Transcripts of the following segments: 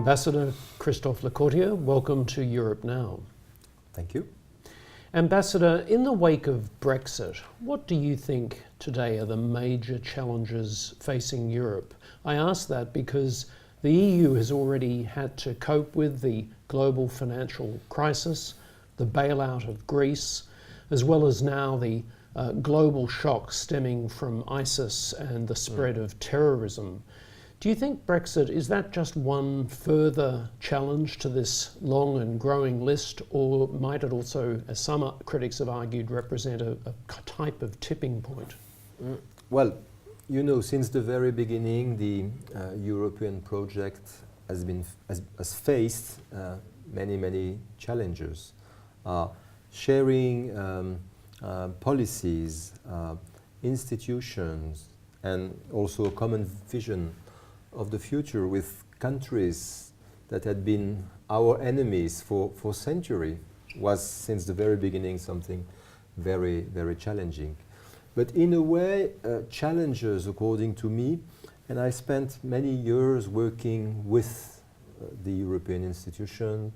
Ambassador Christophe Lecourtier, welcome to Europe Now. Thank you. Ambassador, in the wake of Brexit, what do you think today are the major challenges facing Europe? I ask that because the EU has already had to cope with the global financial crisis, the bailout of Greece, as well as now the global shock stemming from ISIS and the spread of terrorism. Do you think Brexit, is that just one further challenge to this long and growing list, or might it also, as some critics have argued, represent a type of tipping point? Well, you know, since the very beginning, the European project has faced many challenges. Sharing policies, institutions, and also a common vision of the future with countries that had been our enemies for centuries was since the very beginning something very challenging. But in a way, challenges, according to me, and I spent many years working with the European institution,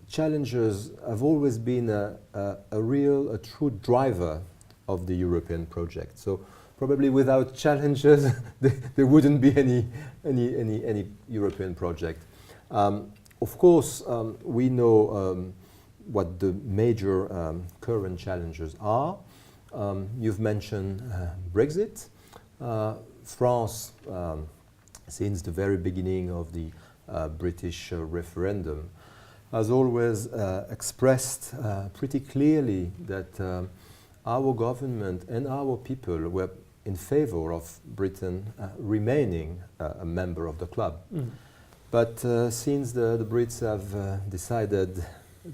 challenges have always been a true driver of the European project. So probably without challenges, there wouldn't be any European project. Of course, we know what the major current challenges are. You've mentioned Brexit. France, since the very beginning of the British referendum, has always expressed pretty clearly that our government and our people were in favor of Britain remaining a member of the club. But since the Brits have decided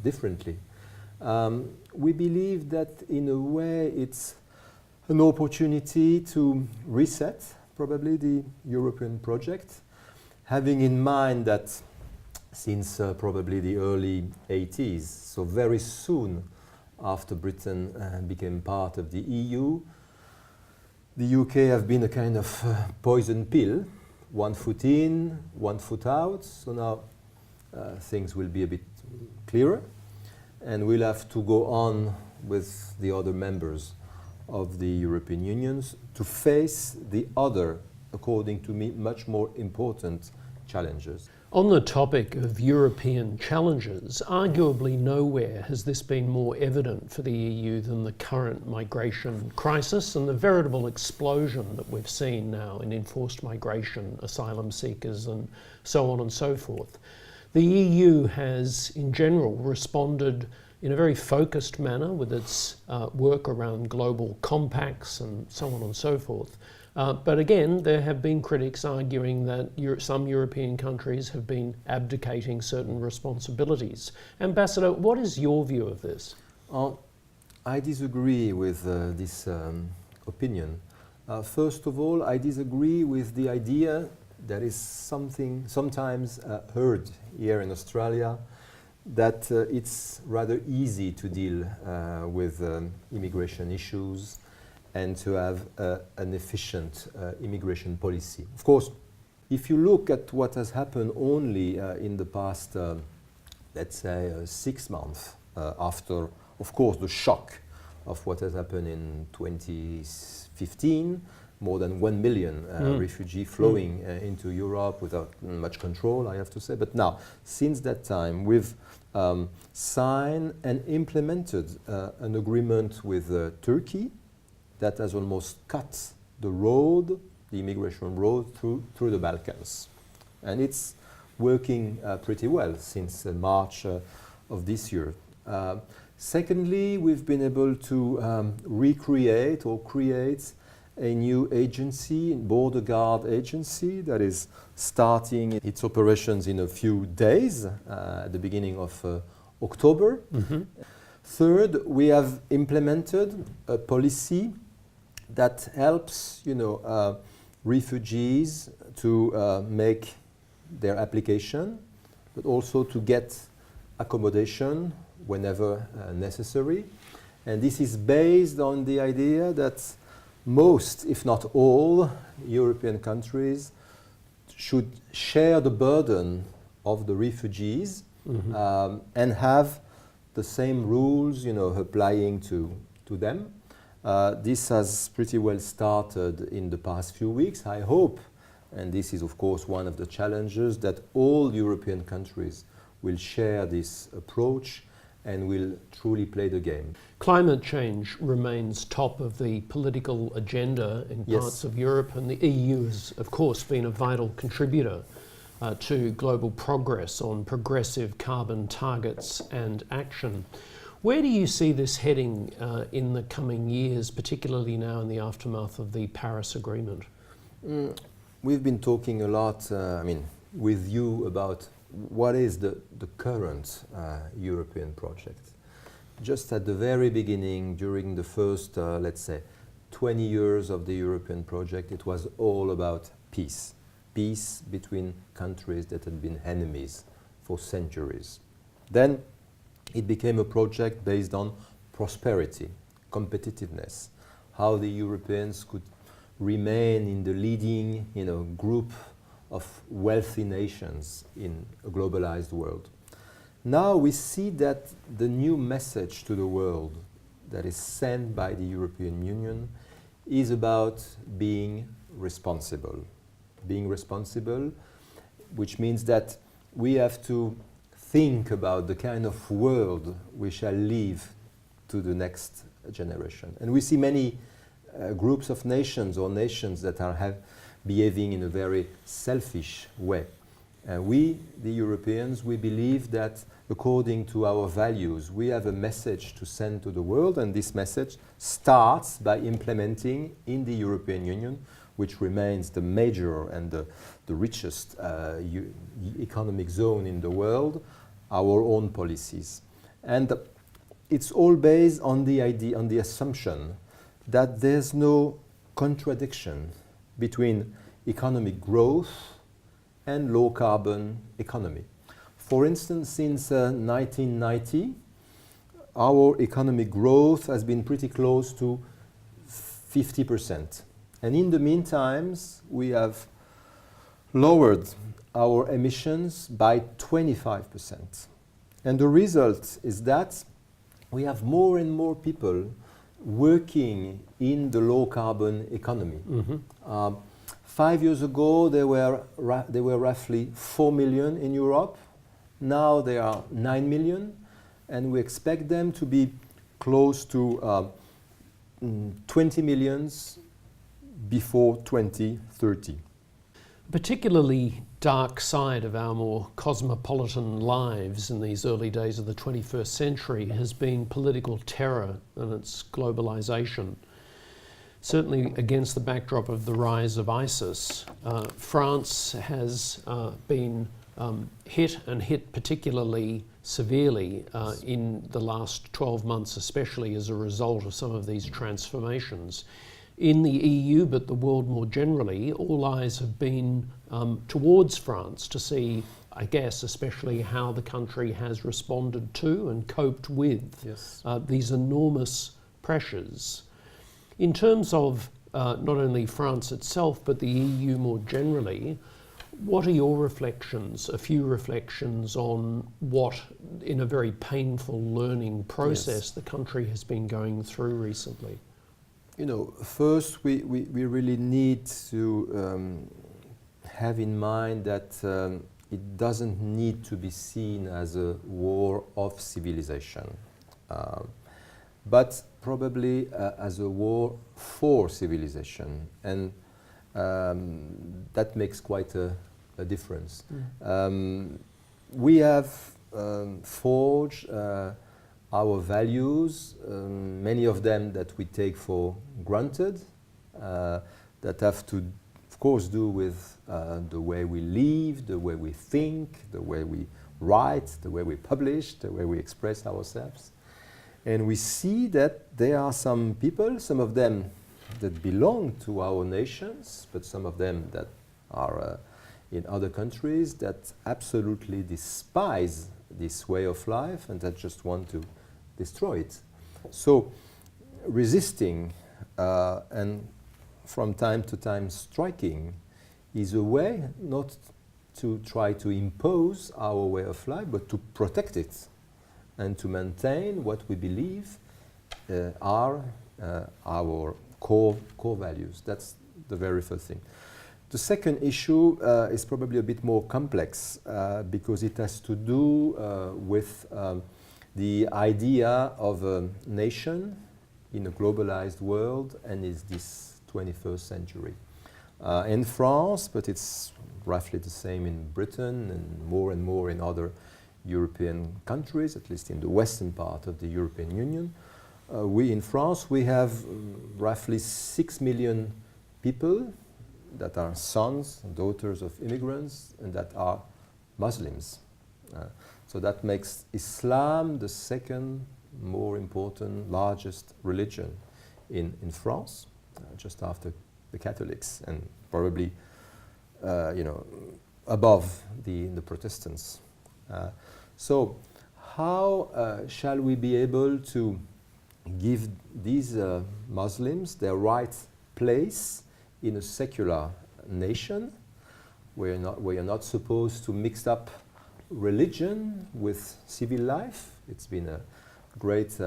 differently, we believe that in a way it's an opportunity to reset probably the European project, having in mind that since probably the early 80s, so very soon after Britain became part of the EU, the UK have been a kind of poison pill, one foot in, one foot out. So now things will be a bit clearer, and we'll have to go on with the other members of the European Union to face the other, according to me, much more important challenges. On the topic of European challenges, arguably nowhere has this been more evident for the EU than the current migration crisis and the veritable explosion that we've seen now in enforced migration, asylum seekers, and so on and so forth. The EU has, in general, responded in a very focused manner with its work around global compacts and so on and so forth. But again, there have been critics arguing that some European countries have been abdicating certain responsibilities. Ambassador, what is your view of this? I disagree with this opinion. First of all, I disagree with the idea that is sometimes heard here in Australia, that it's rather easy to deal with immigration issues and to have an efficient immigration policy. Of course, if you look at what has happened only in the past, let's say 6 months after, of course, the shock of what has happened in 2015, more than 1 million refugees flowing into Europe without much control, I have to say. But now, since that time, we've signed and implemented an agreement with Turkey that has almost cut the road, the immigration road through the Balkans. And it's working pretty well since March of this year. Secondly, we've been able to recreate or create a new agency, Border Guard Agency, that is starting its operations in a few days, at the beginning of October. Third, we have implemented a policy that helps, refugees to make their application, but also to get accommodation whenever necessary. And this is based on the idea that most, if not all, European countries should share the burden of the refugees and have the same rules, applying to them. This has pretty well started in the past few weeks. I hope, and this is of course one of the challenges, that all European countries will share this approach and will truly play the game. Climate change remains top of the political agenda in parts of Europe, and the EU has, of course, been a vital contributor to global progress on progressive carbon targets and action. Where do you see this heading in the coming years, particularly now in the aftermath of the Paris Agreement? We've been talking a lot, with you about what is the current European project. Just at the very beginning, during the first, let's say, 20 years of the European project, it was all about peace. Peace between countries that had been enemies for centuries. Then it became a project based on prosperity, competitiveness, how the Europeans could remain in the leading, group of wealthy nations in a globalized world. Now we see that the new message to the world that is sent by the European Union is about being responsible. Being responsible, which means that we have to think about the kind of world we shall leave to the next generation. And we see many groups of nations or nations that are behaving in a very selfish way. We, the Europeans, we believe that according to our values, we have a message to send to the world, and this message starts by implementing in the European Union, which remains the major and the richest economic zone in the world, our own policies. And it's all based on the idea, on the assumption that there's no contradiction between economic growth and low carbon economy. For instance, since 1990, our economic growth has been pretty close to 50%. And in the meantime, we have lowered our emissions by 25%. And the result is that we have more and more people working in the low carbon economy. 5 years ago, there were roughly 4 million in Europe. Now there are 9 million, and we expect them to be close to 20 millions before 2030. Particularly dark side of our more cosmopolitan lives in these early days of the 21st century has been political terror and its globalization. Certainly against the backdrop of the rise of ISIS, France has been hit particularly severely in the last 12 months, especially as a result of some of these transformations. In the EU, but the world more generally, all eyes have been towards France to see, I guess, especially how the country has responded to and coped with these enormous pressures. In terms of not only France itself, but the EU more generally, what are your reflections, a few reflections on what, in a very painful learning process, the country has been going through recently? First we really need to have in mind that it doesn't need to be seen as a war of civilization, but probably as a war for civilization, and that makes quite a difference. We have forged our values, many of them that we take for granted, that have to, of course, do with the way we live, the way we think, the way we write, the way we publish, the way we express ourselves. And we see that there are some people, some of them that belong to our nations, but some of them that are in other countries that absolutely despise this way of life and that just want to destroy it. So resisting and from time to time striking is a way not to try to impose our way of life, but to protect it and to maintain what we believe are our core values. That's the very first thing. The second issue is probably a bit more complex because it has to do with the idea of a nation in a globalized world and is this 21st century. In France, but it's roughly the same in Britain and more in other European countries, at least in the western part of the European Union. We in France, we have roughly 6 million people that are sons and daughters of immigrants and that are Muslims. So that makes Islam the second more important, largest religion in France, just after the Catholics and probably above the Protestants. So how shall we be able to give these Muslims their right place in a secular nation where you're not supposed to mix up religion with civil life? It's been a great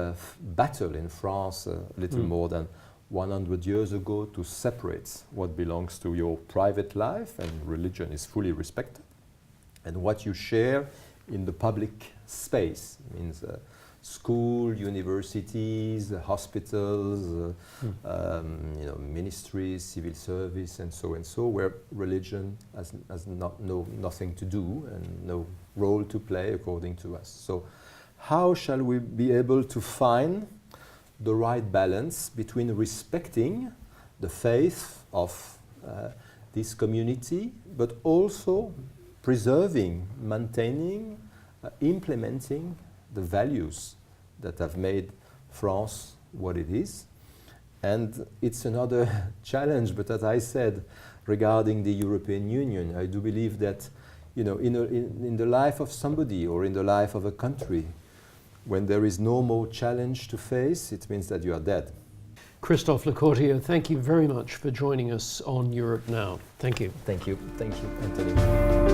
battle in France a little more than 100 years ago to separate what belongs to your private life, and religion is fully respected, and what you share in the public space. It means school, universities, hospitals, ministries, civil service, and so, where religion has nothing to do and no role to play according to us. So how shall we be able to find the right balance between respecting the faith of this community, but also preserving, maintaining, implementing the values that have made France what it is? And it's another challenge, but as I said, regarding the European Union, I do believe that in the life of somebody or in the life of a country, when there is no more challenge to face, it means that you are dead. Christophe Lecourtier, thank you very much for joining us on Europe Now. Thank you. Thank you, Anthony.